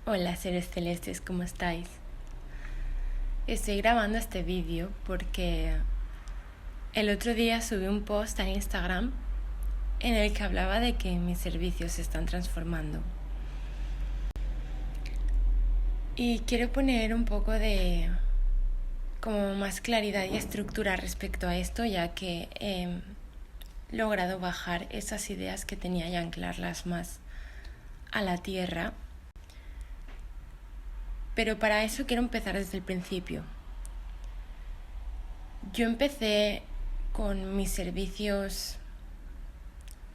Hola seres celestes, ¿cómo estáis? Estoy grabando este vídeo porque el otro día subí un post a Instagram en el que hablaba de que mis servicios se están transformando. Y quiero poner un poco de como más claridad y estructura respecto a esto, ya que he logrado bajar esas ideas que tenía y anclarlas más a la tierra. Pero para eso quiero empezar desde el principio. Yo empecé con mis servicios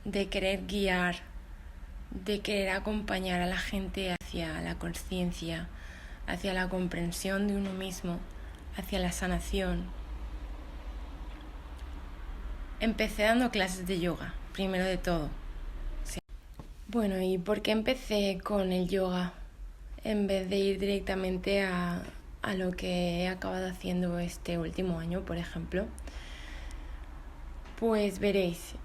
de querer guiar, de querer acompañar a la gente hacia la conciencia, hacia la comprensión de uno mismo, hacia la sanación. Empecé dando clases de yoga, primero de todo. Sí. Bueno, ¿y por qué empecé con el yoga en vez de ir directamente a lo que he acabado haciendo este último año, por ejemplo? Pues veréis,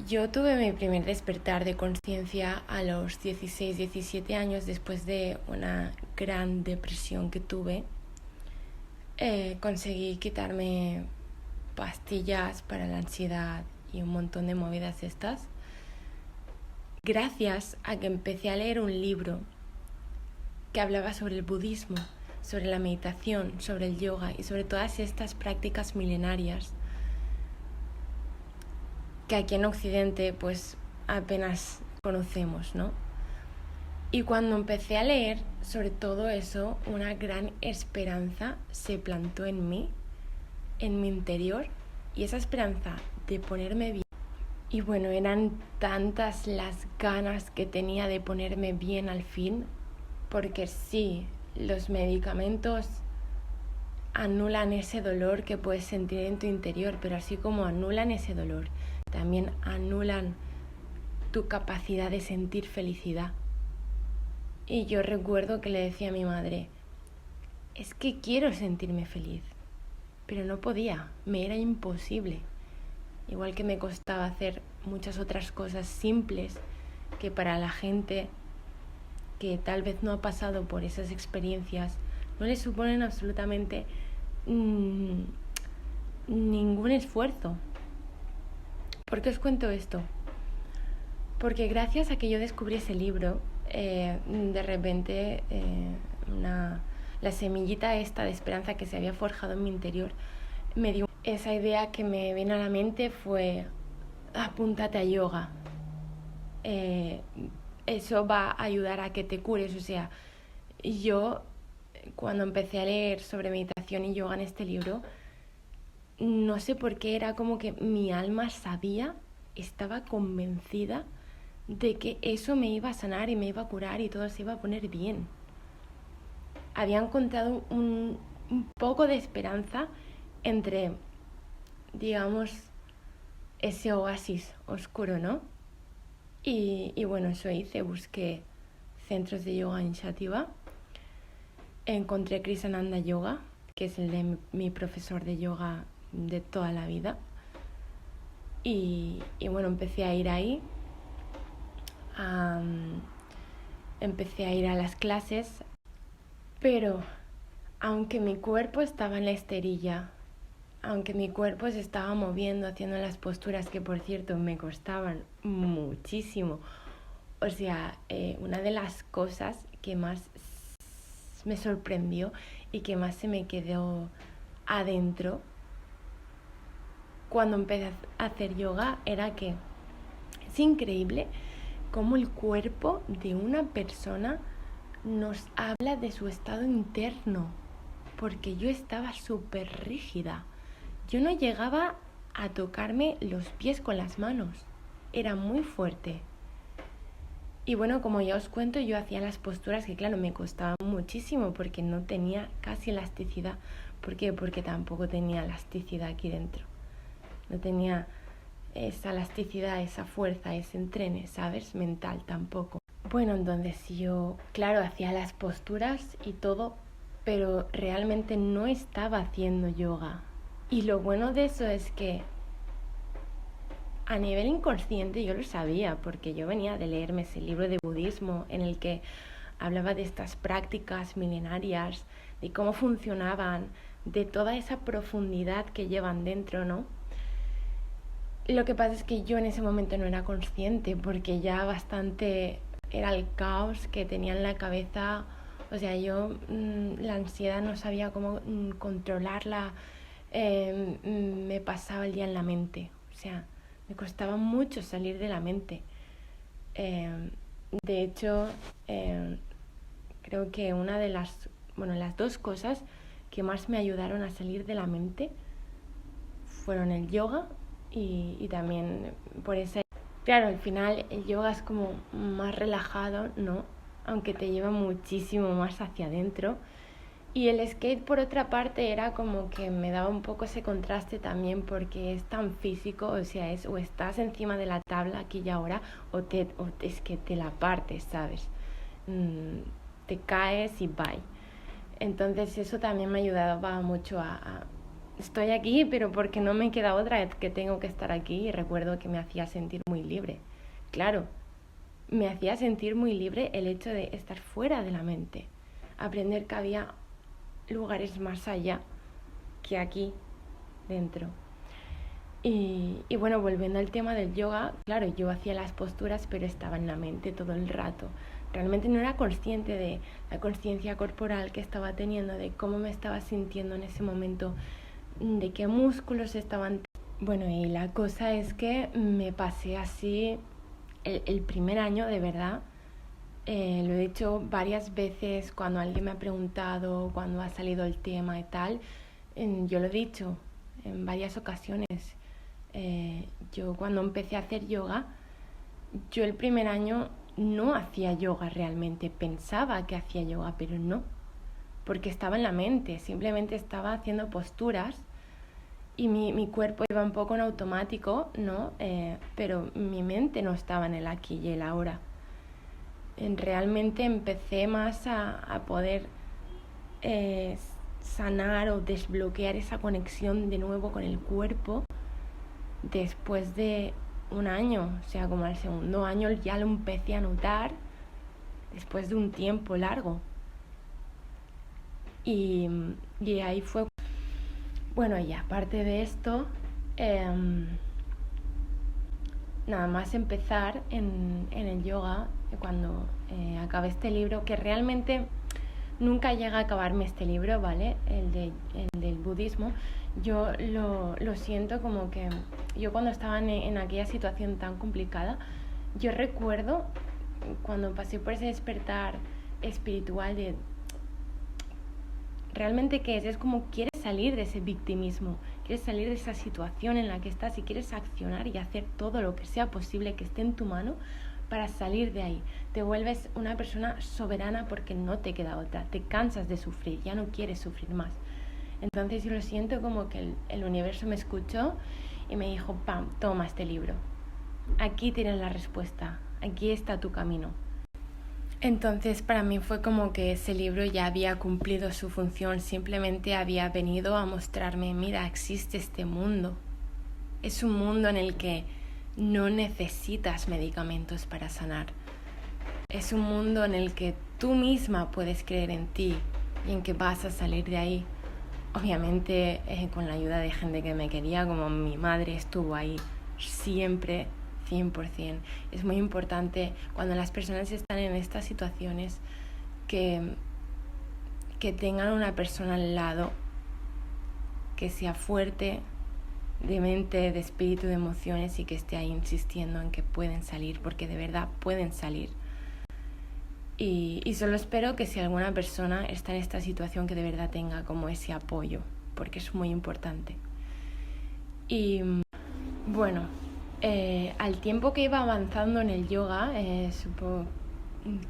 yo tuve mi primer despertar de conciencia a los 16, 17 años después de una gran depresión que tuve. Conseguí quitarme pastillas para la ansiedad y un montón de movidas estas. Gracias a que empecé a leer un libro que hablaba sobre el budismo, sobre la meditación, sobre el yoga y sobre todas estas prácticas milenarias que aquí en Occidente pues apenas conocemos, ¿no? Y cuando empecé a leer sobre todo eso, una gran esperanza se plantó en mí, en mi interior, y esa esperanza de ponerme bien. Y bueno, eran tantas las ganas que tenía de ponerme bien al fin, porque sí, los medicamentos anulan ese dolor que puedes sentir en tu interior, pero así como anulan ese dolor, también anulan tu capacidad de sentir felicidad. Y yo recuerdo que le decía a mi madre, es que quiero sentirme feliz, pero no podía, me era imposible. Igual que me costaba hacer muchas otras cosas simples que para la gente que tal vez no ha pasado por esas experiencias no le suponen absolutamente ningún esfuerzo. ¿Por qué os cuento esto? Porque gracias a que yo descubrí ese libro, de repente la semillita esta de esperanza que se había forjado en mi interior me dio esa idea que me vino a la mente fue apúntate a yoga. Eso va a ayudar a que te cures. O sea, yo cuando empecé a leer sobre meditación y yoga en este libro, no sé por qué era como que mi alma sabía, estaba convencida de que eso me iba a sanar y me iba a curar y todo se iba a poner bien. Había encontrado un poco de esperanza entre, digamos, ese oasis oscuro, ¿no? Y bueno, eso hice, busqué centros de yoga en Shativa, encontré Krisananda Yoga, que es el de mi profesor de yoga de toda la vida, y bueno, empecé a ir ahí, empecé a ir a las clases, pero aunque mi cuerpo estaba en la esterilla, aunque mi cuerpo se estaba moviendo, haciendo las posturas que por cierto me costaban muchísimo, o sea, una de las cosas que más me sorprendió y que más se me quedó adentro cuando empecé a hacer yoga era que es increíble cómo el cuerpo de una persona nos habla de su estado interno, porque yo estaba súper rígida. Yo no llegaba a tocarme los pies con las manos, era muy fuerte. Y bueno, como ya os cuento, yo hacía las posturas que claro, me costaban muchísimo porque no tenía casi elasticidad. ¿Por qué? Porque tampoco tenía elasticidad aquí dentro. No tenía esa elasticidad, esa fuerza, ese entrene, ¿sabes? Mental tampoco. Bueno, entonces yo, claro, hacía las posturas y todo, pero realmente no estaba haciendo yoga. Y lo bueno de eso es que a nivel inconsciente yo lo sabía, porque yo venía de leerme ese libro de budismo en el que hablaba de estas prácticas milenarias, de cómo funcionaban, de toda esa profundidad que llevan dentro, ¿no? Lo que pasa es que yo en ese momento no era consciente porque ya bastante era el caos que tenía en la cabeza. O sea, yo la ansiedad no sabía cómo controlarla, me pasaba el día en la mente. O sea, me costaba mucho salir de la mente. De hecho, creo que una de las dos cosas que más me ayudaron a salir de la mente fueron el yoga y también por esa... Claro, al final el yoga es como más relajado, ¿no? Aunque te lleva muchísimo más hacia adentro. Y el skate, por otra parte, era como que me daba un poco ese contraste también porque es tan físico, o sea, es o estás encima de la tabla aquí y ahora o es que te la partes, ¿sabes? Te caes y bye. Entonces eso también me ayudaba mucho a estoy aquí, pero porque no me queda otra, es que tengo que estar aquí. Y recuerdo que me hacía sentir muy libre. Claro, me hacía sentir muy libre el hecho de estar fuera de la mente, aprender que había lugares más allá que aquí dentro. Y bueno, volviendo al tema del yoga, claro, yo hacía las posturas, pero estaba en la mente todo el rato. Realmente no era consciente de la conciencia corporal que estaba teniendo, de cómo me estaba sintiendo en ese momento, de qué músculos estaban. Bueno, y la cosa es que me pasé así el primer año, de verdad. Lo he dicho varias veces cuando alguien me ha preguntado, cuando ha salido el tema y tal. Yo lo he dicho en varias ocasiones. Yo cuando empecé a hacer yoga, yo el primer año no hacía yoga realmente. Pensaba que hacía yoga, pero no. Porque estaba en la mente, simplemente estaba haciendo posturas y mi cuerpo iba un poco en automático, ¿no? Pero mi mente no estaba en el aquí y el ahora. Realmente empecé más a poder sanar o desbloquear esa conexión de nuevo con el cuerpo después de un año. O sea, como al segundo año ya lo empecé a notar después de un tiempo largo. Y ahí fue... Bueno, y aparte de esto, nada más empezar en el yoga, cuando acabé este libro, que realmente nunca llega a acabarme este libro, ¿vale? El del budismo. Yo lo siento como que yo cuando estaba en aquella situación tan complicada, yo recuerdo cuando pasé por ese despertar espiritual de realmente qué es como quieres salir de ese victimismo, quieres salir de esa situación en la que estás y quieres accionar y hacer todo lo que sea posible que esté en tu mano para salir de ahí. Te vuelves una persona soberana porque no te queda otra, te cansas de sufrir, ya no quieres sufrir más. Entonces yo lo siento como que el universo me escuchó y me dijo, pam, toma este libro, aquí tienes la respuesta, aquí está tu camino. Entonces para mí fue como que ese libro ya había cumplido su función, simplemente había venido a mostrarme, mira, existe este mundo. Es un mundo en el que no necesitas medicamentos para sanar. Es un mundo en el que tú misma puedes creer en ti y en que vas a salir de ahí. Obviamente con la ayuda de gente que me quería, como mi madre estuvo ahí siempre, 100%. Es muy importante cuando las personas están en estas situaciones que tengan una persona al lado que sea fuerte de mente, de espíritu, de emociones y que esté ahí insistiendo en que pueden salir, porque de verdad pueden salir. Y solo espero que si alguna persona está en esta situación que de verdad tenga como ese apoyo, porque es muy importante. Y bueno, al tiempo que iba avanzando en el yoga,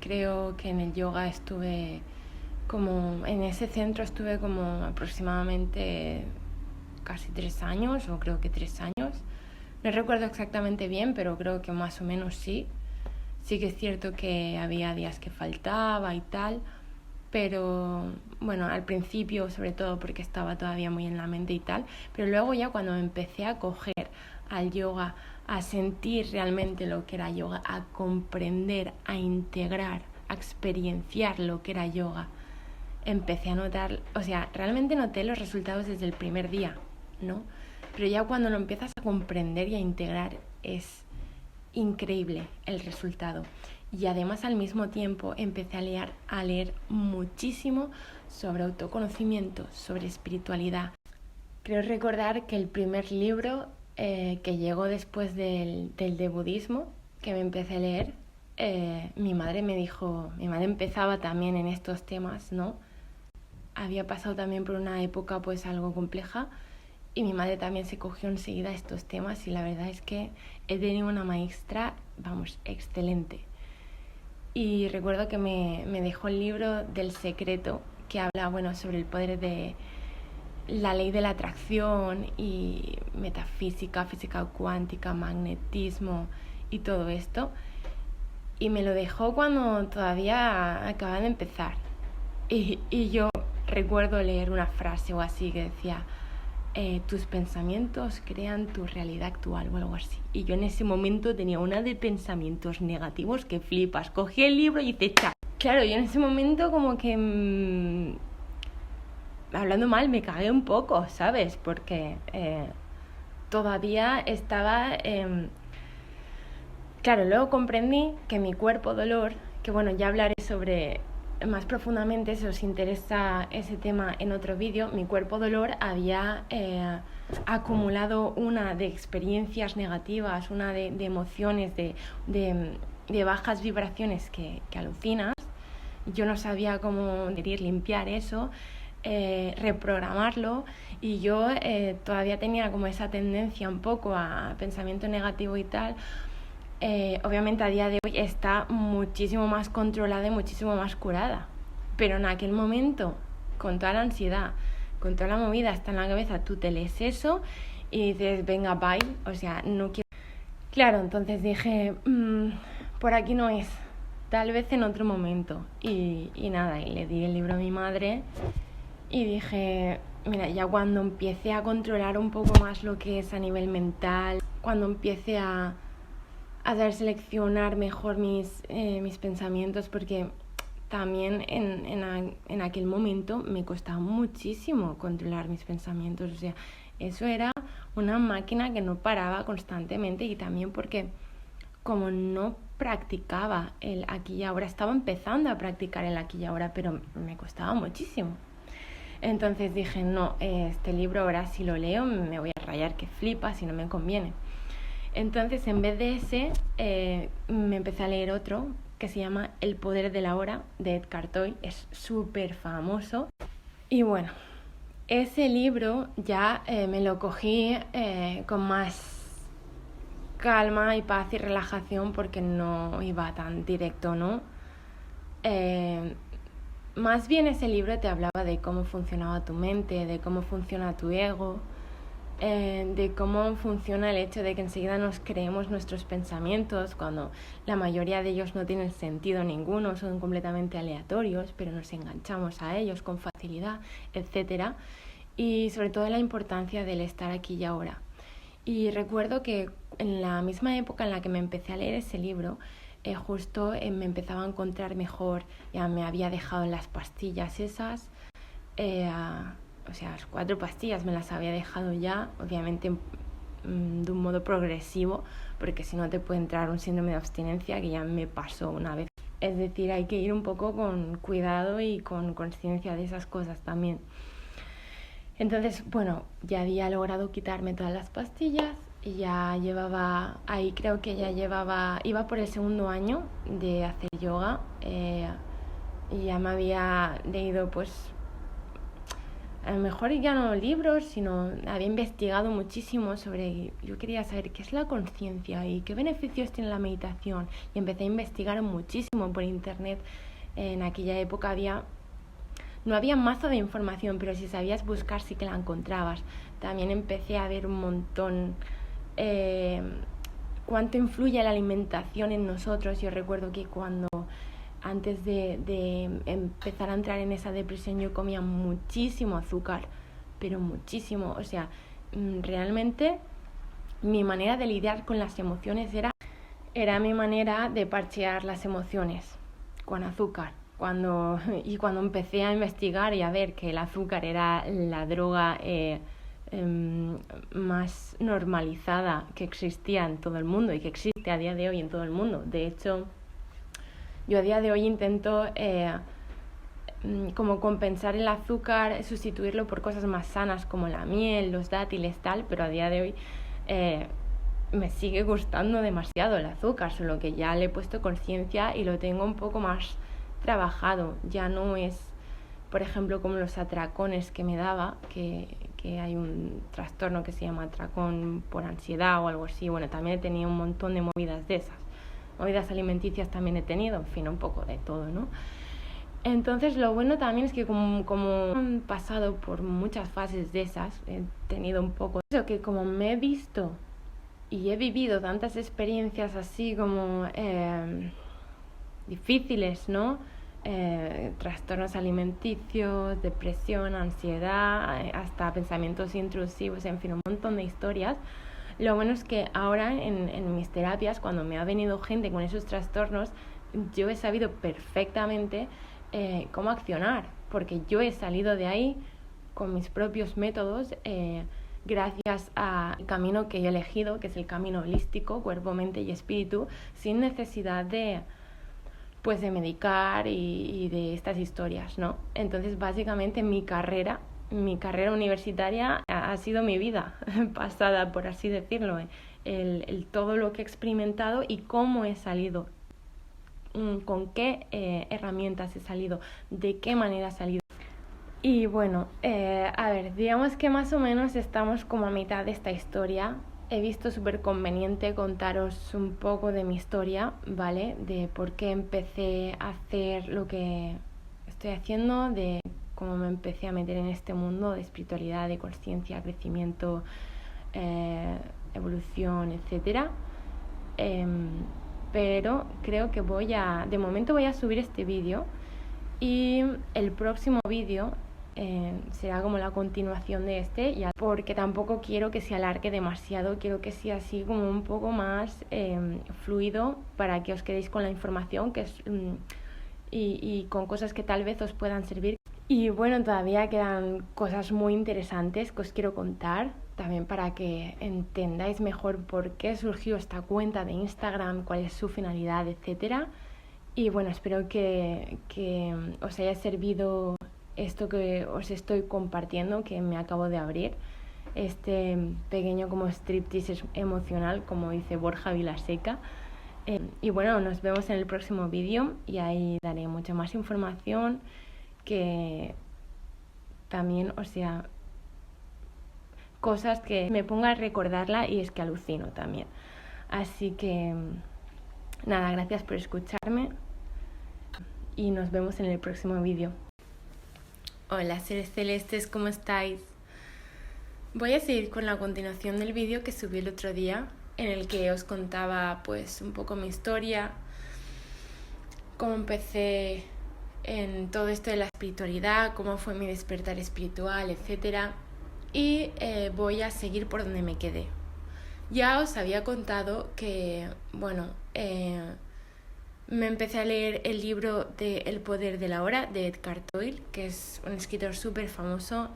creo que en el yoga estuve como, en ese centro estuve como aproximadamente casi 3 años, o creo que 3 años. No recuerdo exactamente bien, pero creo que más o menos sí. Sí que es cierto que había días que faltaba y tal, pero bueno, al principio sobre todo porque estaba todavía muy en la mente y tal, pero luego ya cuando empecé a coger al yoga, a sentir realmente lo que era yoga, a comprender, a integrar a experienciar lo que era yoga, empecé a notar, o sea, realmente noté los resultados desde el primer día, ¿no? Pero ya cuando lo empiezas a comprender y a integrar es increíble el resultado. Y además al mismo tiempo empecé a leer muchísimo sobre autoconocimiento, sobre espiritualidad. Creo recordar que el primer libro que llegó después del de budismo, que me empecé a leer, mi madre empezaba también en estos temas, ¿no? Había pasado también por una época pues algo compleja y mi madre también se cogió enseguida estos temas y la verdad es que he tenido una maestra, vamos, excelente. Y recuerdo que me dejó el libro del secreto que habla, bueno, sobre el poder de la ley de la atracción y metafísica, física cuántica, magnetismo y todo esto. Y me lo dejó cuando todavía acababa de empezar. Y yo recuerdo leer una frase o así que decía, tus pensamientos crean tu realidad actual o algo así. Y yo en ese momento tenía una de pensamientos negativos que flipas. Cogí el libro y hice ¡cha! Claro, yo en ese momento como que... hablando mal, me cagué un poco, ¿sabes? Porque todavía estaba... Claro, luego comprendí que mi cuerpo dolor, que bueno, ya hablaré sobre más profundamente, si os interesa ese tema en otro vídeo, mi cuerpo dolor había acumulado una de experiencias negativas, una de emociones, de bajas vibraciones que alucinas. Yo no sabía cómo limpiar eso, reprogramarlo, y yo todavía tenía como esa tendencia un poco a pensamiento negativo y tal. Obviamente a día de hoy está muchísimo más controlada y muchísimo más curada, pero en aquel momento, con toda la ansiedad, con toda la movida hasta en la cabeza, tú te lees eso y dices, venga, bye, o sea, no quiero. Claro, entonces dije, por aquí no es, tal vez en otro momento. Y nada, y le di el libro a mi madre y dije, mira, ya cuando empiece a controlar un poco más lo que es a nivel mental, cuando empiece a saber seleccionar mejor mis pensamientos, porque también en aquel momento me costaba muchísimo controlar mis pensamientos, o sea, eso era una máquina que no paraba constantemente, y también porque como no practicaba el aquí y ahora, estaba empezando a practicar el aquí y ahora, pero me costaba muchísimo. Entonces dije, no, este libro ahora si lo leo me voy a rayar que flipas y no me conviene. Entonces, en vez de ese, me empecé a leer otro que se llama El poder de la hora, de Eckhart Tolle. Es súper famoso. Y bueno, ese libro ya me lo cogí con más calma y paz y relajación, porque no iba tan directo, ¿no? Más bien ese libro te hablaba de cómo funcionaba tu mente, de cómo funciona tu ego, de cómo funciona el hecho de que enseguida nos creemos nuestros pensamientos cuando la mayoría de ellos no tienen sentido ninguno, son completamente aleatorios, pero nos enganchamos a ellos con facilidad, etc. Y sobre todo la importancia del estar aquí y ahora. Y recuerdo que en la misma época en la que me empecé a leer ese libro, justo me empezaba a encontrar mejor, ya me había dejado las pastillas esas, o sea, las 4 pastillas me las había dejado ya, obviamente de un modo progresivo, porque si no te puede entrar un síndrome de abstinencia, que ya me pasó una vez. Es decir, hay que ir un poco con cuidado y con conciencia de esas cosas también. Entonces, bueno, ya había logrado quitarme todas las pastillas y ya llevaba, ahí creo que ya iba por el 2.º año de hacer yoga, y ya me había leído pues a lo mejor ya no libros, sino había investigado muchísimo sobre, yo quería saber qué es la conciencia y qué beneficios tiene la meditación, y empecé a investigar muchísimo por internet. En aquella época no había mazo de información, pero si sabías buscar sí que la encontrabas. También empecé a ver un montón cuánto influye la alimentación en nosotros. Yo recuerdo que antes de empezar a entrar en esa depresión, yo comía muchísimo azúcar, pero muchísimo. O sea, realmente mi manera de lidiar con las emociones era mi manera de parchear las emociones. con azúcar. Cuando empecé a investigar y a ver que el azúcar era la droga más normalizada que existía en todo el mundo y que existe a día de hoy en todo el mundo. De hecho, yo a día de hoy intento como compensar el azúcar, sustituirlo por cosas más sanas como la miel, los dátiles, tal, pero a día de hoy me sigue gustando demasiado el azúcar, solo que ya le he puesto conciencia y lo tengo un poco más trabajado. Ya no es, por ejemplo, como los atracones que me daba, que hay un trastorno que se llama atracón por ansiedad o algo así. Bueno, también he tenido un montón de movidas de esas. Movidas alimenticias también he tenido, en fin, un poco de todo, ¿no? Entonces lo bueno también es que como he pasado por muchas fases de esas, he tenido un poco eso, que como me he visto y he vivido tantas experiencias así como difíciles, ¿no? Trastornos alimenticios, depresión, ansiedad, hasta pensamientos intrusivos, en fin, un montón de historias. Lo bueno es que ahora en mis terapias, cuando me ha venido gente con esos trastornos, yo he sabido perfectamente cómo accionar, porque yo he salido de ahí con mis propios métodos, gracias al camino que yo he elegido, que es el camino holístico, cuerpo, mente y espíritu, sin necesidad de medicar y de estas historias, ¿no? Entonces, básicamente, mi carrera universitaria ha sido mi vida pasada, por así decirlo, todo lo que he experimentado y cómo he salido, con qué herramientas he salido, de qué manera he salido. Y bueno, a ver, digamos que más o menos estamos como a mitad de esta historia. He visto súper conveniente contaros un poco de mi historia, ¿vale? De por qué empecé a hacer lo que estoy haciendo, de cómo me empecé a meter en este mundo de espiritualidad, de conciencia, crecimiento, evolución, etcétera. Pero creo que de momento voy a subir este vídeo y el próximo vídeo será como la continuación de este, porque tampoco quiero que se alargue demasiado, quiero que sea así como un poco más fluido para que os quedéis con la información y con cosas que tal vez os puedan servir. Y bueno, todavía quedan cosas muy interesantes que os quiero contar, también para que entendáis mejor por qué surgió esta cuenta de Instagram, cuál es su finalidad, etcétera. Y bueno, espero que os haya servido esto que os estoy compartiendo, que me acabo de abrir, este pequeño como striptease emocional, como dice Borja Vilaseca. Y bueno, nos vemos en el próximo vídeo y ahí daré mucha más información, que también, o sea, cosas que me ponga a recordarla y es que alucino también. Así que nada, gracias por escucharme y nos vemos en el próximo vídeo. Hola seres celestes, ¿cómo estáis? Voy a seguir con la continuación del vídeo que subí el otro día, en el que os contaba pues un poco mi historia, cómo empecé en todo esto de la espiritualidad, cómo fue mi despertar espiritual, etcétera. Y voy a seguir por donde me quedé. Ya os había contado que, bueno, me empecé a leer el libro de El poder de la hora de Eckhart Tolle, que es un escritor súper famoso,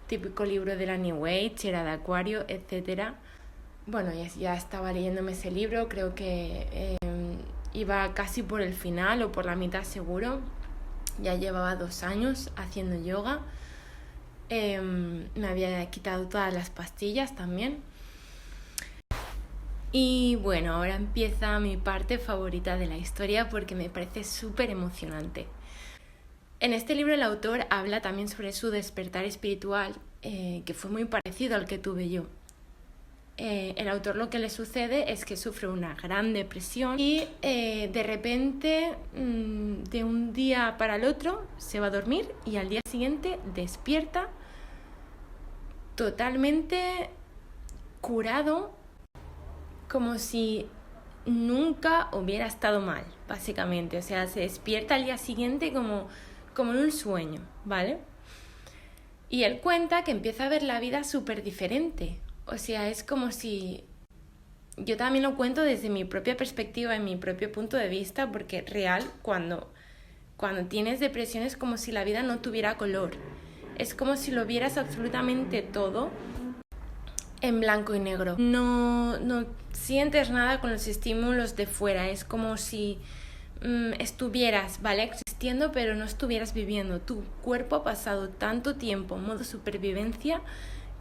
típico libro de la New Age, era de Acuario, etcétera. Bueno, ya estaba leyéndome ese libro, creo que iba casi por el final o por la mitad seguro. Ya llevaba 2 años haciendo yoga. Me había quitado todas las pastillas también. Y bueno, ahora empieza mi parte favorita de la historia porque me parece súper emocionante. En este libro el autor habla también sobre su despertar espiritual, que fue muy parecido al que tuve yo. El autor, lo que le sucede es que sufre una gran depresión y de repente, de un día para el otro, se va a dormir y al día siguiente despierta totalmente curado, como si nunca hubiera estado mal, básicamente. O sea, se despierta al día siguiente como en un sueño, ¿vale? Y él cuenta que empieza a ver la vida súper diferente. O sea, es como si... Yo también lo cuento desde mi propia perspectiva, en mi propio punto de vista, porque real, cuando cuando tienes depresión es como si la vida no tuviera color. Es como si lo vieras absolutamente todo en blanco y negro. No sientes nada con los estímulos de fuera. Es como si estuvieras, ¿vale? Existiendo, pero no estuvieras viviendo. Tu cuerpo ha pasado tanto tiempo en modo supervivencia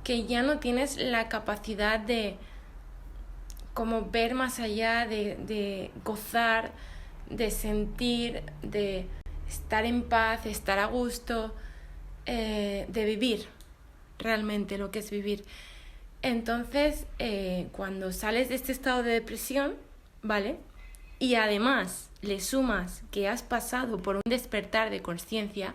que ya no tienes la capacidad de como ver más allá, de gozar, de sentir, de estar en paz, de estar a gusto, de vivir realmente lo que es vivir. Entonces, cuando sales de este estado de depresión, ¿vale? Y además le sumas que has pasado por un despertar de conciencia,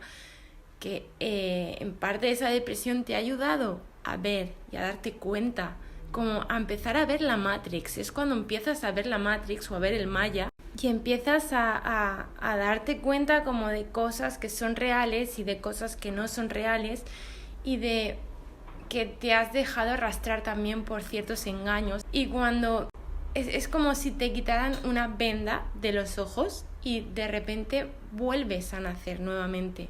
que en parte de esa depresión te ha ayudado a ver y a darte cuenta, como a empezar a ver la Matrix. Es cuando empiezas a ver la Matrix o a ver el Maya y empiezas a darte cuenta como de cosas que son reales y de cosas que no son reales y de que te has dejado arrastrar también por ciertos engaños. Y cuando es como si te quitaran una venda de los ojos y de repente vuelves a nacer nuevamente.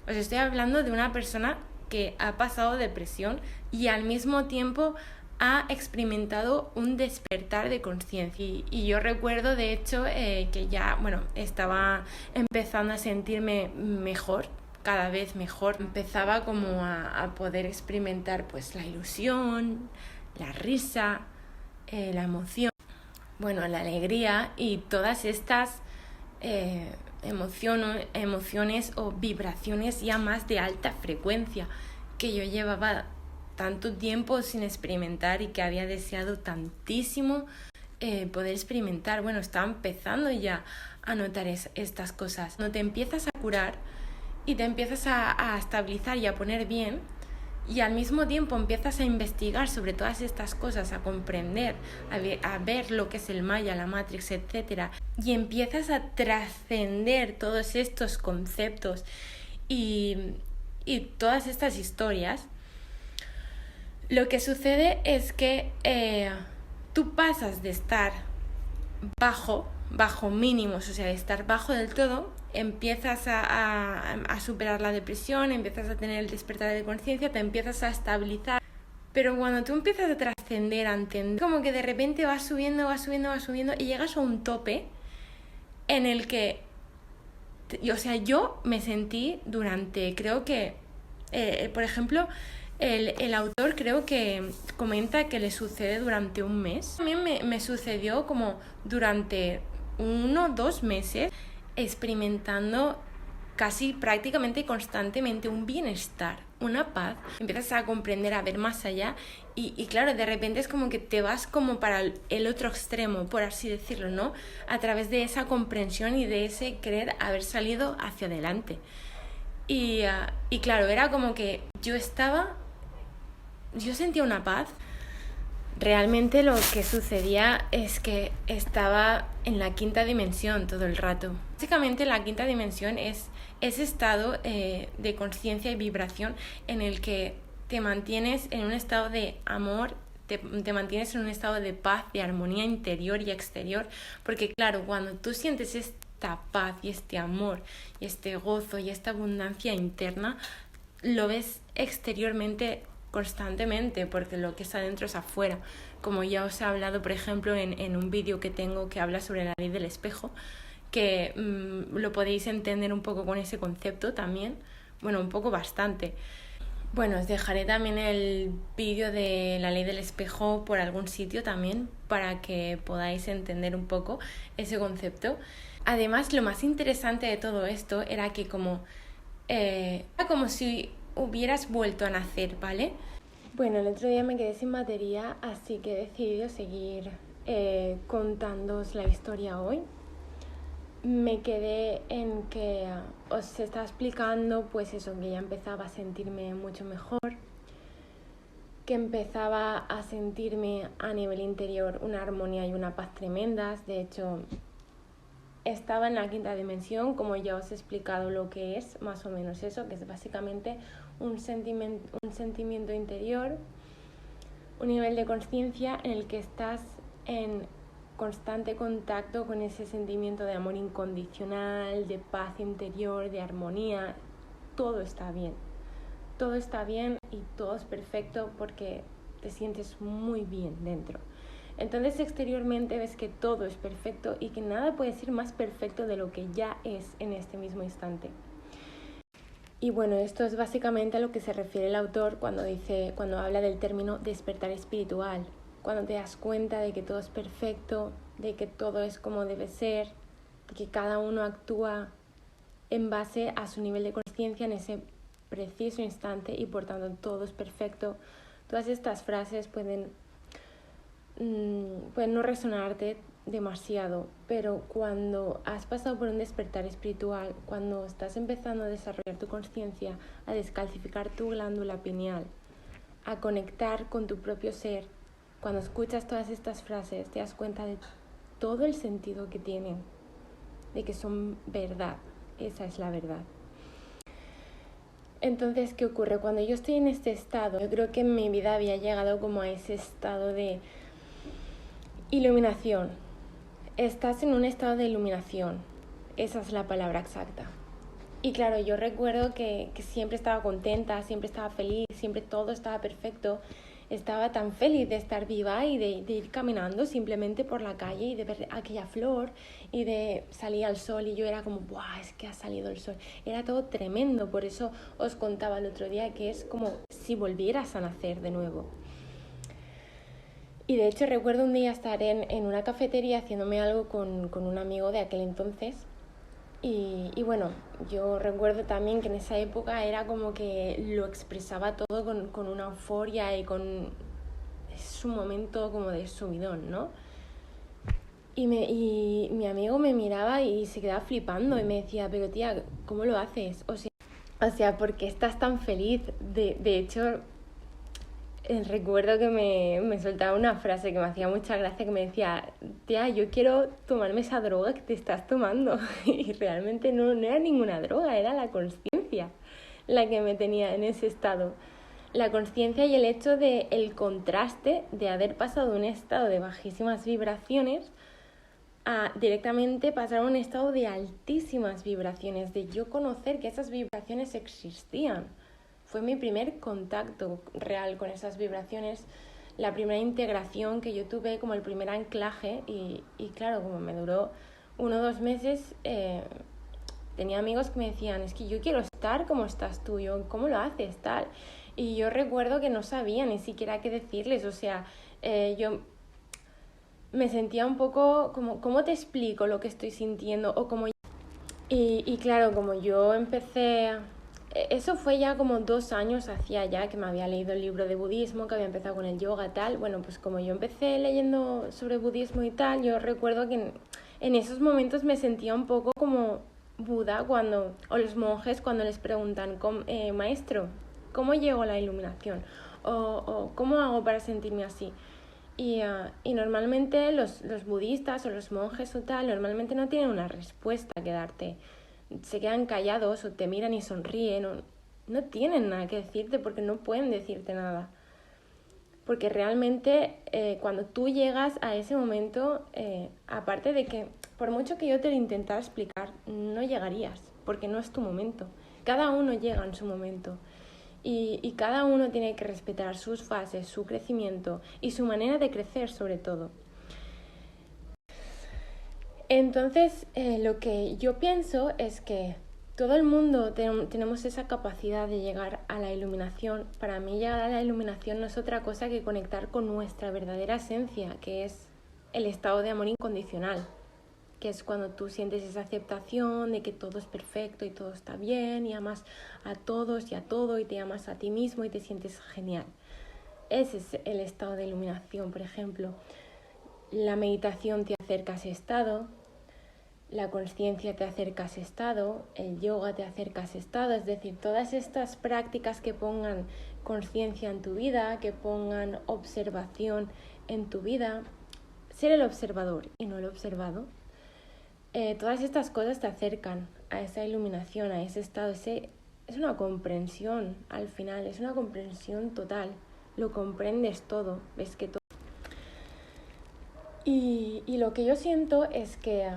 Os estoy hablando de una persona que ha pasado depresión y al mismo tiempo ha experimentado un despertar de conciencia. Y yo recuerdo, de hecho, que ya, estaba empezando a sentirme mejor, cada vez mejor. Empezaba como a poder experimentar pues la ilusión, la risa, la emoción, la alegría y todas estas emociones o vibraciones ya más de alta frecuencia que yo llevaba tanto tiempo sin experimentar y que había deseado tantísimo poder experimentar. Estaba empezando ya a notar estas cosas. No te empiezas a curar y te empiezas a estabilizar y a poner bien y al mismo tiempo empiezas a investigar sobre todas estas cosas, a comprender, a ver lo que es el Maya, la Matrix, etc. Y empiezas a trascender todos estos conceptos y todas estas historias. Lo que sucede es que tú pasas de estar bajo mínimos, o sea, de estar bajo del todo, empiezas a superar la depresión, empiezas a tener el despertar de conciencia, te empiezas a estabilizar. Pero cuando tú empiezas a trascender, a entender, como que de repente vas subiendo y llegas a un tope en el que, yo me sentí durante, creo que, por ejemplo, el autor creo que comenta que le sucede durante un mes. También me sucedió como durante 1 o 2 meses experimentando casi prácticamente constantemente un bienestar, una paz. Empiezas a comprender, a ver más allá y claro, de repente es como que te vas como para el otro extremo, por así decirlo, ¿no? A través de esa comprensión y de ese querer haber salido hacia adelante. Y claro, era como que yo sentía una paz. Realmente lo que sucedía es que estaba en la quinta dimensión todo el rato. Básicamente la quinta dimensión es ese estado de conciencia y vibración en el que te mantienes en un estado de amor, te mantienes en un estado de paz, de armonía interior y exterior. Porque claro, cuando tú sientes esta paz y este amor y este gozo y esta abundancia interna, lo ves exteriormente constantemente, porque lo que es adentro es afuera. Como ya os he hablado, por ejemplo, en un vídeo que tengo que habla sobre la ley del espejo, que lo podéis entender un poco con ese concepto también, un poco bastante. Os dejaré también el vídeo de la ley del espejo por algún sitio también para que podáis entender un poco ese concepto. Además, lo más interesante de todo esto era que era como si hubieras vuelto a nacer, ¿vale? El otro día me quedé sin batería, así que he decidido seguir contándoos la historia hoy. Me quedé en que os estaba explicando pues eso, que ya empezaba a sentirme mucho mejor, que empezaba a sentirme a nivel interior una armonía y una paz tremendas. De hecho, estaba en la quinta dimensión, como ya os he explicado lo que es, más o menos eso, que es básicamente un sentimiento interior, un nivel de conciencia en el que estás en constante contacto con ese sentimiento de amor incondicional, de paz interior, de armonía, todo está bien. Todo está bien y todo es perfecto porque te sientes muy bien dentro. Entonces exteriormente ves que todo es perfecto y que nada puede ser más perfecto de lo que ya es en este mismo instante. Y bueno, esto es básicamente a lo que se refiere el autor cuando habla del término despertar espiritual. Cuando te das cuenta de que todo es perfecto, de que todo es como debe ser, de que cada uno actúa en base a su nivel de conciencia en ese preciso instante y por tanto todo es perfecto. Todas estas frases pueden no resonarte demasiado, pero cuando has pasado por un despertar espiritual, cuando estás empezando a desarrollar tu conciencia, a descalcificar tu glándula pineal, a conectar con tu propio ser, cuando escuchas todas estas frases te das cuenta de todo el sentido que tienen, de que son verdad, esa es la verdad. Entonces, ¿qué ocurre? Cuando yo estoy en este estado, yo creo que en mi vida había llegado como a ese estado de iluminación. Estás en un estado de iluminación, esa es la palabra exacta. Y claro, yo recuerdo que siempre estaba contenta, siempre estaba feliz, siempre todo estaba perfecto. Estaba tan feliz de estar viva y de ir caminando simplemente por la calle y de ver aquella flor y de salir al sol y yo era como, ¡buah! Es que ha salido el sol. Era todo tremendo, por eso os contaba el otro día que es como si volvieras a nacer de nuevo. Y de hecho recuerdo un día estar en una cafetería haciéndome algo con un amigo de aquel entonces. Y bueno, yo recuerdo también que en esa época era como que lo expresaba todo con una euforia y con su momento como de subidón, ¿no? Y mi amigo me miraba y se quedaba flipando y me decía, pero tía, ¿cómo lo haces? O sea, ¿por qué estás tan feliz? De hecho, recuerdo que me soltaba una frase que me hacía mucha gracia, que me decía, tía, yo quiero tomarme esa droga que te estás tomando. Y realmente no era ninguna droga, era la conciencia la que me tenía en ese estado. La conciencia y el hecho de el contraste de haber pasado de un estado de bajísimas vibraciones a directamente pasar a un estado de altísimas vibraciones, de yo conocer que esas vibraciones existían. Fue mi primer contacto real con esas vibraciones, la primera integración que yo tuve, como el primer anclaje y claro, como me duró 1 o 2 meses, tenía amigos que me decían, es que yo quiero estar como estás tú, ¿cómo lo haces? Tal. Y yo recuerdo que no sabía ni siquiera qué decirles, o sea, yo me sentía un poco como, ¿cómo te explico lo que estoy sintiendo? O como y claro, como yo empecé, eso fue ya como 2 años hacía ya que me había leído el libro de budismo, que había empezado con el yoga tal. Bueno, pues como yo empecé leyendo sobre budismo y tal, yo recuerdo que en esos momentos me sentía un poco como Buda o los monjes cuando les preguntan, maestro, ¿cómo llego a la iluminación? O ¿cómo hago para sentirme así? Y normalmente los budistas o los monjes o tal, normalmente no tienen una respuesta que darte. Se quedan callados o te miran y sonríen o no tienen nada que decirte porque no pueden decirte nada. Porque realmente cuando tú llegas a ese momento, aparte de que por mucho que yo te lo intentara explicar, no llegarías porque no es tu momento. Cada uno llega en su momento. Y cada uno tiene que respetar sus fases, su crecimiento y su manera de crecer sobre todo. Entonces, lo que yo pienso es que todo el mundo tenemos esa capacidad de llegar a la iluminación. Para mí llegar a la iluminación no es otra cosa que conectar con nuestra verdadera esencia, que es el estado de amor incondicional, que es cuando tú sientes esa aceptación de que todo es perfecto y todo está bien y amas a todos y a todo y te amas a ti mismo y te sientes genial. Ese es el estado de iluminación, por ejemplo. La meditación te acerca a ese estado, la conciencia te acerca a ese estado, el yoga te acerca a ese estado, es decir, todas estas prácticas que pongan conciencia en tu vida, que pongan observación en tu vida, ser el observador y no el observado, todas estas cosas te acercan a esa iluminación, a ese estado. Es una comprensión al final, es una comprensión total. Lo comprendes todo, ves que todo. Y lo que yo siento es que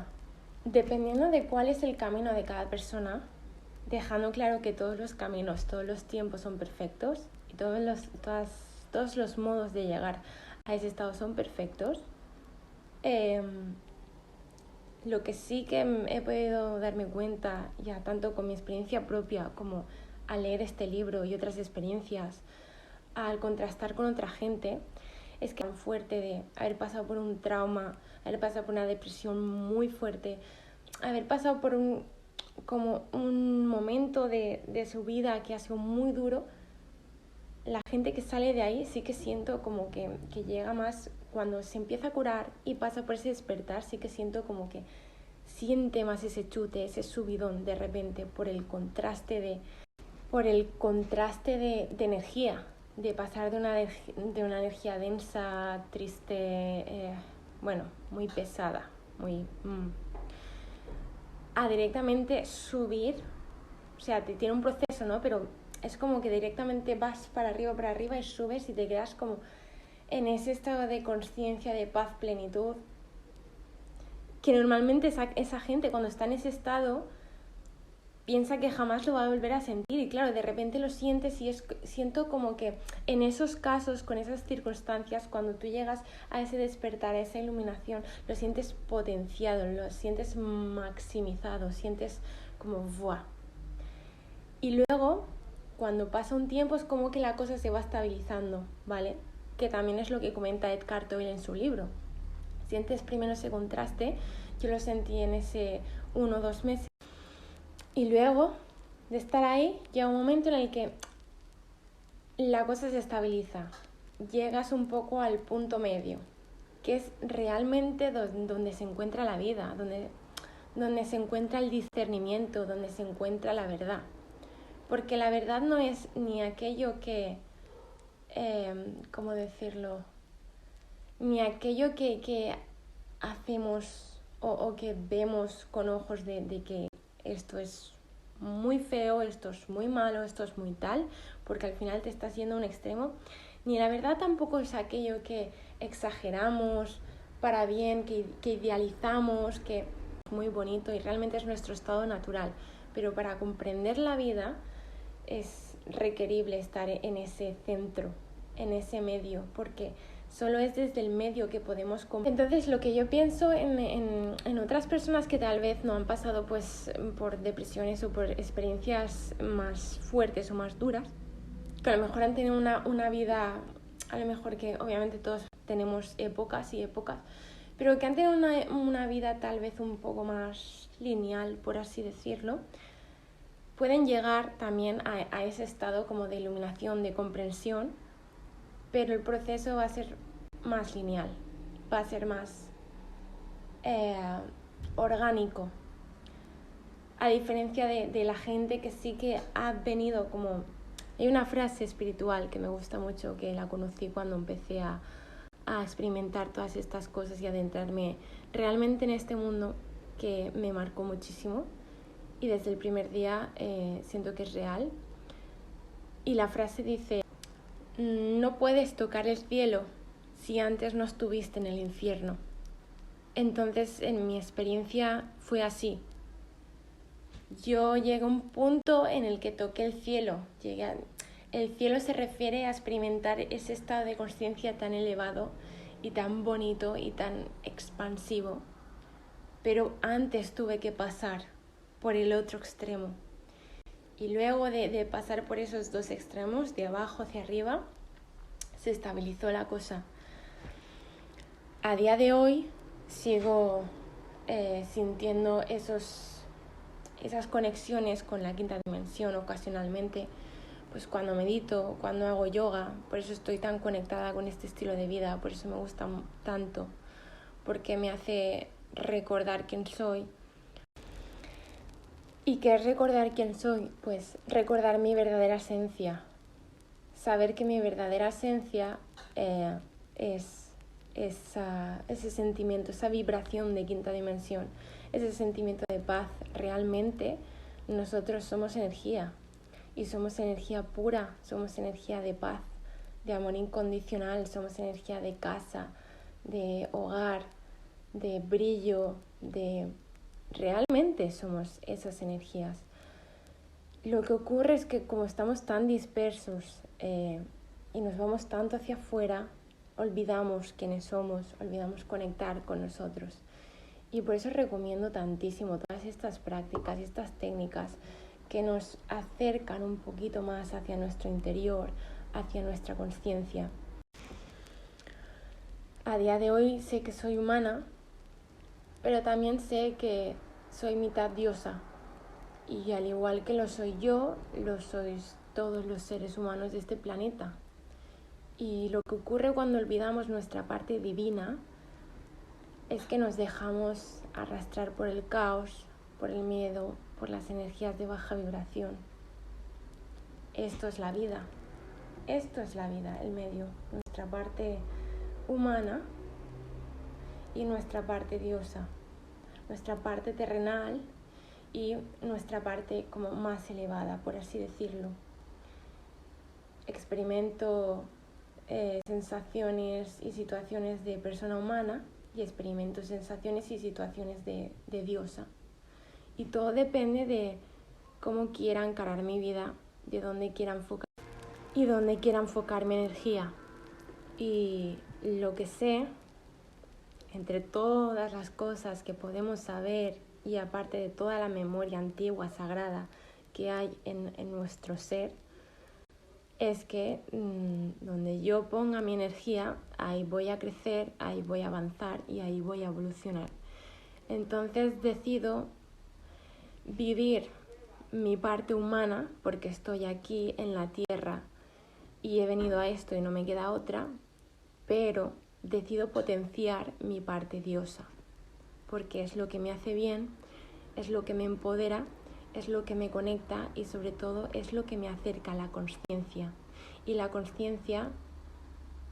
dependiendo de cuál es el camino de cada persona, dejando claro que todos los caminos, todos los tiempos son perfectos y todos los modos de llegar a ese estado son perfectos, lo que sí que he podido darme cuenta, ya tanto con mi experiencia propia como al leer este libro y otras experiencias, al contrastar con otra gente, es que tan fuerte de haber pasado por un trauma, haber pasado por una depresión muy fuerte, haber pasado por como un momento de su vida que ha sido muy duro, la gente que sale de ahí sí que siento como que llega más, cuando se empieza a curar y pasa por ese despertar, sí que siento como que siente más ese chute, ese subidón de repente por el contraste de energía, de pasar de una energía densa, triste, bueno, muy pesada, muy a directamente subir. O sea, tiene un proceso, ¿no? Pero es como que directamente vas para arriba y subes y te quedas como en ese estado de conciencia, de paz, plenitud, que normalmente esa gente cuando está en ese estado piensa que jamás lo va a volver a sentir y claro, de repente lo sientes y siento como que en esos casos, con esas circunstancias, cuando tú llegas a ese despertar, a esa iluminación, lo sientes potenciado, lo sientes maximizado, sientes como ¡buah! Y luego, cuando pasa un tiempo, es como que la cosa se va estabilizando, ¿vale? Que también es lo que comenta Eckhart Tolle en su libro. Sientes primero ese contraste, yo lo sentí en ese 1 o 2 meses. Y luego de estar ahí, llega un momento en el que la cosa se estabiliza. Llegas un poco al punto medio, que es realmente donde se encuentra la vida, donde se encuentra el discernimiento, donde se encuentra la verdad. Porque la verdad no es ni aquello que, ¿cómo decirlo? Ni aquello que hacemos o que vemos con ojos de que esto es muy feo, esto es muy malo, esto es muy tal, porque al final te estás yendo a un extremo. Ni la verdad tampoco es aquello que exageramos para bien, que idealizamos, que es muy bonito y realmente es nuestro estado natural. Pero para comprender la vida es requerible estar en ese centro, en ese medio, porque solo es desde el medio que podemos comprender. Entonces lo que yo pienso en otras personas que tal vez no han pasado pues por depresiones o por experiencias más fuertes o más duras, que a lo mejor han tenido una vida, a lo mejor que obviamente todos tenemos épocas y épocas, pero que han tenido una vida tal vez un poco más lineal, por así decirlo, pueden llegar también a ese estado como de iluminación, de comprensión, pero el proceso va a ser más lineal, va a ser más orgánico, a diferencia de la gente que sí que ha venido como... Hay una frase espiritual que me gusta mucho, que la conocí cuando empecé a experimentar todas estas cosas y adentrarme realmente en este mundo, que me marcó muchísimo y desde el primer día siento que es real. Y la frase dice: no puedes tocar el cielo si antes no estuviste en el infierno. Entonces, en mi experiencia fue así. Yo llegué a un punto en el que toqué el cielo. El cielo se refiere a experimentar ese estado de conciencia tan elevado y tan bonito y tan expansivo. Pero antes tuve que pasar por el otro extremo. Y luego de pasar por esos dos extremos, de abajo hacia arriba, se estabilizó la cosa. A día de hoy sigo sintiendo esas conexiones con la quinta dimensión ocasionalmente, pues cuando medito, cuando hago yoga. Por eso estoy tan conectada con este estilo de vida, por eso me gusta tanto, porque me hace recordar quién soy. ¿Y qué es recordar quién soy? Pues recordar mi verdadera esencia. Saber que mi verdadera esencia es ese sentimiento, esa vibración de quinta dimensión, ese sentimiento de paz. Realmente nosotros somos energía y somos energía pura, somos energía de paz, de amor incondicional, somos energía de casa, de hogar, de brillo, de realmente somos esas energías. Lo que ocurre es que como estamos tan dispersos y nos vamos tanto hacia afuera, olvidamos quiénes somos, olvidamos conectar con nosotros. Y por eso recomiendo tantísimo todas estas prácticas y estas técnicas que nos acercan un poquito más hacia nuestro interior, hacia nuestra conciencia. A día de hoy sé que soy humana, pero también sé que soy mitad diosa. Y al igual que lo soy yo, lo sois todos los seres humanos de este planeta. Y lo que ocurre cuando olvidamos nuestra parte divina es que nos dejamos arrastrar por el caos, por el miedo, por las energías de baja vibración. Esto es la vida. Esto es la vida, el medio. Nuestra parte humana y nuestra parte diosa. Nuestra parte terrenal y nuestra parte como más elevada, por así decirlo. Experimento sensaciones y situaciones de persona humana y experimento sensaciones y situaciones de diosa. Y todo depende de cómo quiera encarar mi vida, de dónde quiera enfocar y dónde quiera enfocar mi energía. Y lo que sé, entre todas las cosas que podemos saber y aparte de toda la memoria antigua, sagrada que hay en nuestro ser, es que donde yo ponga mi energía, ahí voy a crecer, ahí voy a avanzar y ahí voy a evolucionar. Entonces decido vivir mi parte humana porque estoy aquí en la tierra y he venido a esto y no me queda otra, pero decido potenciar mi parte diosa porque es lo que me hace bien, es lo que me empodera, es lo que me conecta y sobre todo es lo que me acerca a la consciencia. Y la consciencia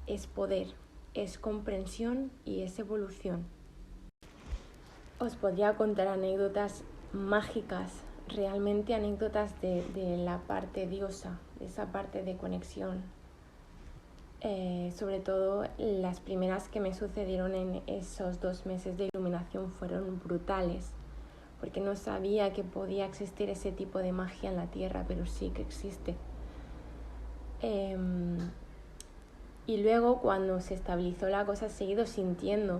es poder, es comprensión y es evolución. Os podría contar anécdotas mágicas, realmente anécdotas de la parte diosa, de esa parte de conexión. Sobre todo las primeras que me sucedieron en esos 2 meses de iluminación fueron brutales, porque no sabía que podía existir ese tipo de magia en la Tierra, pero sí que existe. Y luego cuando se estabilizó la cosa he seguido sintiendo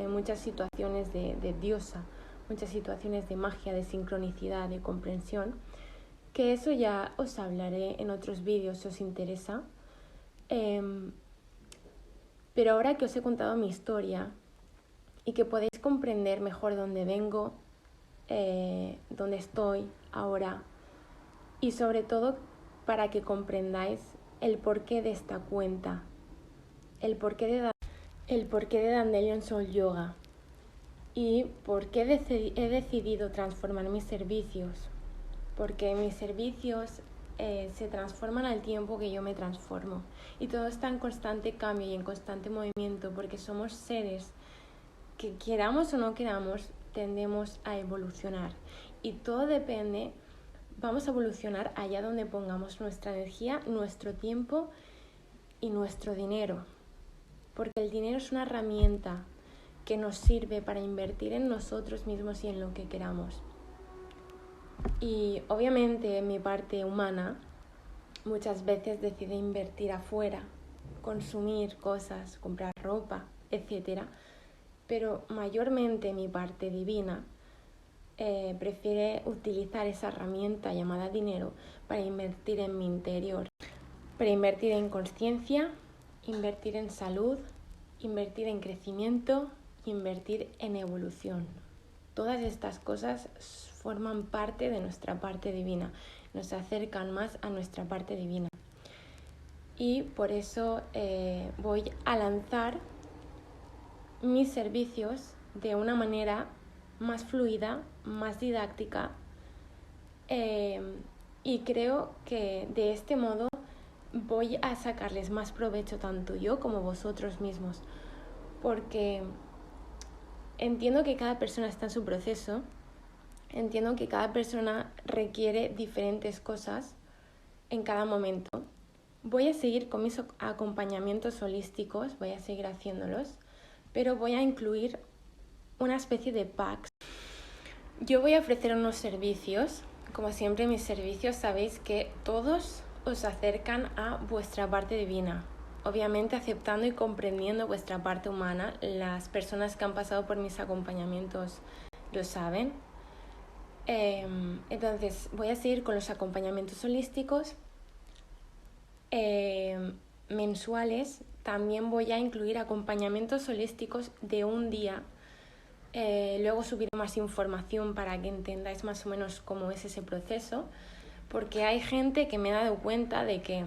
muchas situaciones de diosa, muchas situaciones de magia, de sincronicidad, de comprensión, que eso ya os hablaré en otros vídeos si os interesa. Pero ahora que os he contado mi historia y que podéis comprender mejor dónde vengo, dónde estoy ahora y sobre todo para que comprendáis el porqué de esta cuenta, el porqué de Dandelion Soul Yoga y por qué he decidido transformar mis servicios, porque mis servicios se transforman al tiempo que yo me transformo y todo está en constante cambio y en constante movimiento porque somos seres que queramos o no queramos tendemos a evolucionar y todo depende, vamos a evolucionar allá donde pongamos nuestra energía, nuestro tiempo y nuestro dinero, porque el dinero es una herramienta que nos sirve para invertir en nosotros mismos y en lo que queramos. Y obviamente mi parte humana muchas veces decide invertir afuera, consumir cosas, comprar ropa, etcétera, pero mayormente mi parte divina prefiere utilizar esa herramienta llamada dinero para invertir en mi interior, para invertir en conciencia, invertir en salud, invertir en crecimiento, invertir en evolución. Todas estas cosas forman parte de nuestra parte divina, nos acercan más a nuestra parte divina. Y por eso voy a lanzar mis servicios de una manera más fluida, más didáctica y creo que de este modo voy a sacarles más provecho tanto yo como vosotros mismos, porque entiendo que cada persona está en su proceso, entiendo que cada persona requiere diferentes cosas en cada momento. Voy a seguir con mis acompañamientos holísticos, voy a seguir haciéndolos, pero voy a incluir una especie de packs. Yo voy a ofrecer unos servicios. Como siempre, mis servicios sabéis que todos os acercan a vuestra parte divina. Obviamente aceptando y comprendiendo vuestra parte humana. Las personas que han pasado por mis acompañamientos lo saben. Entonces voy a seguir con los acompañamientos holísticos mensuales. También voy a incluir acompañamientos holísticos de un día. Luego subiré más información para que entendáis más o menos cómo es ese proceso, porque hay gente que me ha dado cuenta de que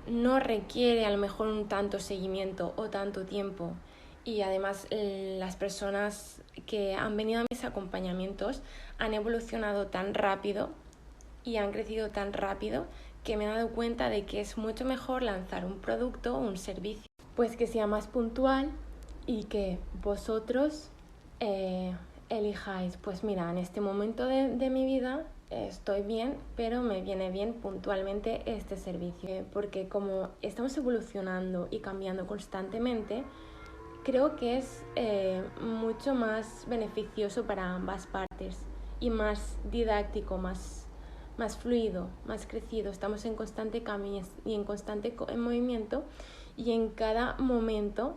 no requiere a lo mejor un tanto seguimiento o tanto tiempo, y además las personas que han venido a mis acompañamientos han evolucionado tan rápido y han crecido tan rápido que me he dado cuenta de que es mucho mejor lanzar un producto o un servicio pues que sea más puntual y que vosotros elijáis, pues mira, en este momento de mi vida estoy bien, pero me viene bien puntualmente este servicio, porque como estamos evolucionando y cambiando constantemente, creo que es mucho más beneficioso para ambas partes y más didáctico, más fluido, más crecido. Estamos en constante cambio y en constante movimiento, y en cada momento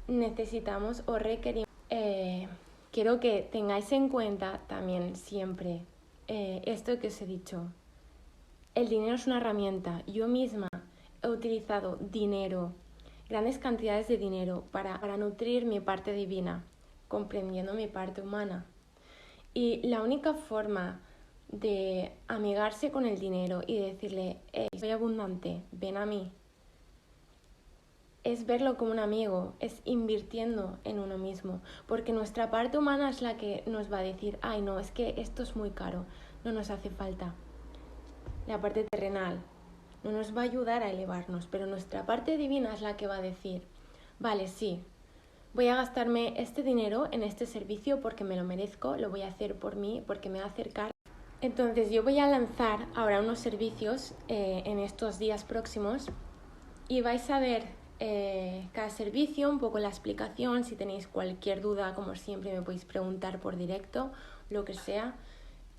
necesitamos o requerimos. Quiero que tengáis en cuenta también siempre esto que os he dicho. El dinero es una herramienta. Yo misma he utilizado dinero, grandes cantidades de dinero, para nutrir mi parte divina, comprendiendo mi parte humana. Y la única forma de amigarse con el dinero y decirle, soy abundante, ven a mí, es verlo como un amigo, es invirtiendo en uno mismo, porque nuestra parte humana es la que nos va a decir, ay no, es que esto es muy caro, no nos hace falta. La parte terrenal no nos va a ayudar a elevarnos, pero nuestra parte divina es la que va a decir, vale, sí, voy a gastarme este dinero en este servicio porque me lo merezco, lo voy a hacer por mí, porque me va a acercar. Entonces yo voy a lanzar ahora unos servicios en estos días próximos, y vais a ver cada servicio, un poco la explicación. Si tenéis cualquier duda, como siempre, me podéis preguntar por directo, lo que sea.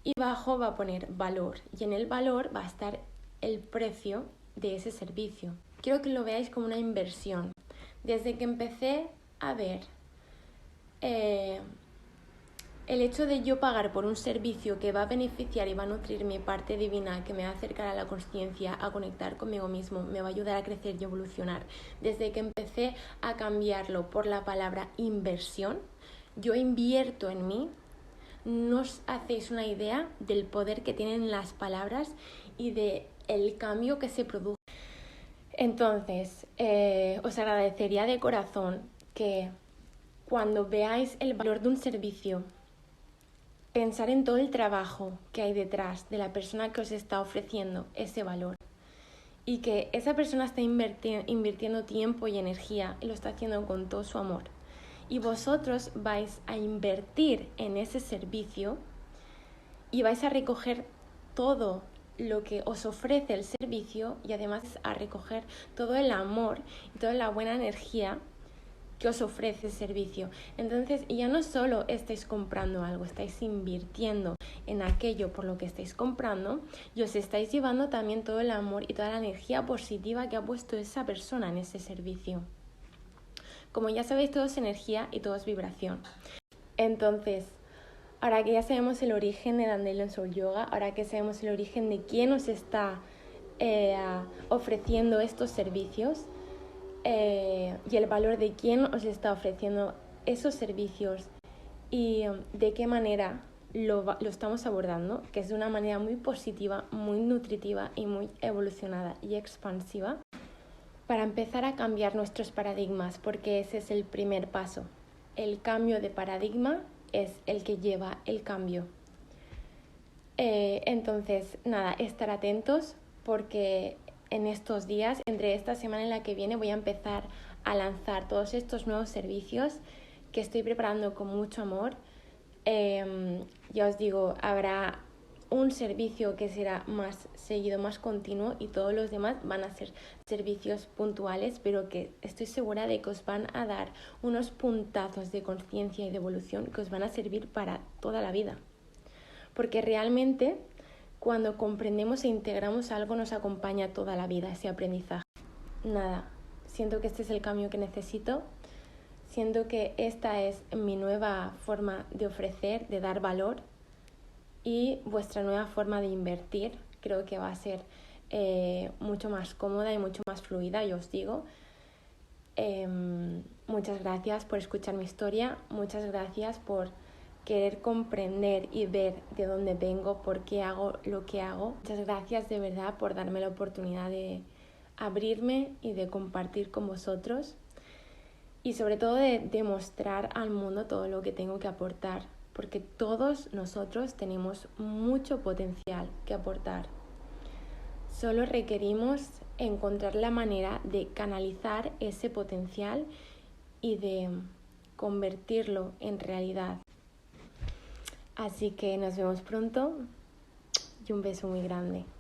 Y abajo va a poner valor, y en el valor va a estar el precio de ese servicio. Quiero que lo veáis como una inversión. Desde que empecé a ver el hecho de yo pagar por un servicio que va a beneficiar y va a nutrir mi parte divina, que me va a acercar a la consciencia, a conectar conmigo mismo, me va a ayudar a crecer y evolucionar. Desde que empecé a cambiarlo por la palabra inversión, yo invierto en mí, no os hacéis una idea del poder que tienen las palabras y del cambio que se produce. Entonces, os agradecería de corazón que cuando veáis el valor de un servicio, pensar en todo el trabajo que hay detrás de la persona que os está ofreciendo ese valor, y que esa persona está invirtiendo tiempo y energía y lo está haciendo con todo su amor. Y vosotros vais a invertir en ese servicio y vais a recoger todo lo que os ofrece el servicio, y además a recoger todo el amor y toda la buena energía que os ofrece el servicio. Entonces ya no solo estáis comprando algo, estáis invirtiendo en aquello por lo que estáis comprando, y os estáis llevando también todo el amor y toda la energía positiva que ha puesto esa persona en ese servicio. Como ya sabéis, todo es energía y todo es vibración. Entonces, ahora que ya sabemos el origen de Dandelion Soul Yoga, ahora que sabemos el origen de quién os está ofreciendo estos servicios, y el valor de quién os está ofreciendo esos servicios, y de qué manera lo estamos abordando, que es de una manera muy positiva, muy nutritiva y muy evolucionada y expansiva, para empezar a cambiar nuestros paradigmas, porque ese es el primer paso. El cambio de paradigma es el que lleva el cambio. Entonces, nada, estar atentos, porque en estos días, entre esta semana y la que viene, voy a empezar a lanzar todos estos nuevos servicios que estoy preparando con mucho amor. Ya os digo, habrá un servicio que será más seguido, más continuo, y todos los demás van a ser servicios puntuales, pero que estoy segura de que os van a dar unos puntazos de conciencia y de evolución que os van a servir para toda la vida. Porque realmente cuando comprendemos e integramos algo nos acompaña toda la vida ese aprendizaje. Nada, siento que este es el cambio que necesito. Siento que esta es mi nueva forma de ofrecer, de dar valor, y vuestra nueva forma de invertir. Creo que va a ser mucho más cómoda y mucho más fluida, yo os digo. Muchas gracias por escuchar mi historia, muchas gracias por querer comprender y ver de dónde vengo, por qué hago lo que hago. Muchas gracias de verdad por darme la oportunidad de abrirme y de compartir con vosotros, y sobre todo de demostrar al mundo todo lo que tengo que aportar, porque todos nosotros tenemos mucho potencial que aportar. Solo requerimos encontrar la manera de canalizar ese potencial y de convertirlo en realidad. Así que nos vemos pronto y un beso muy grande.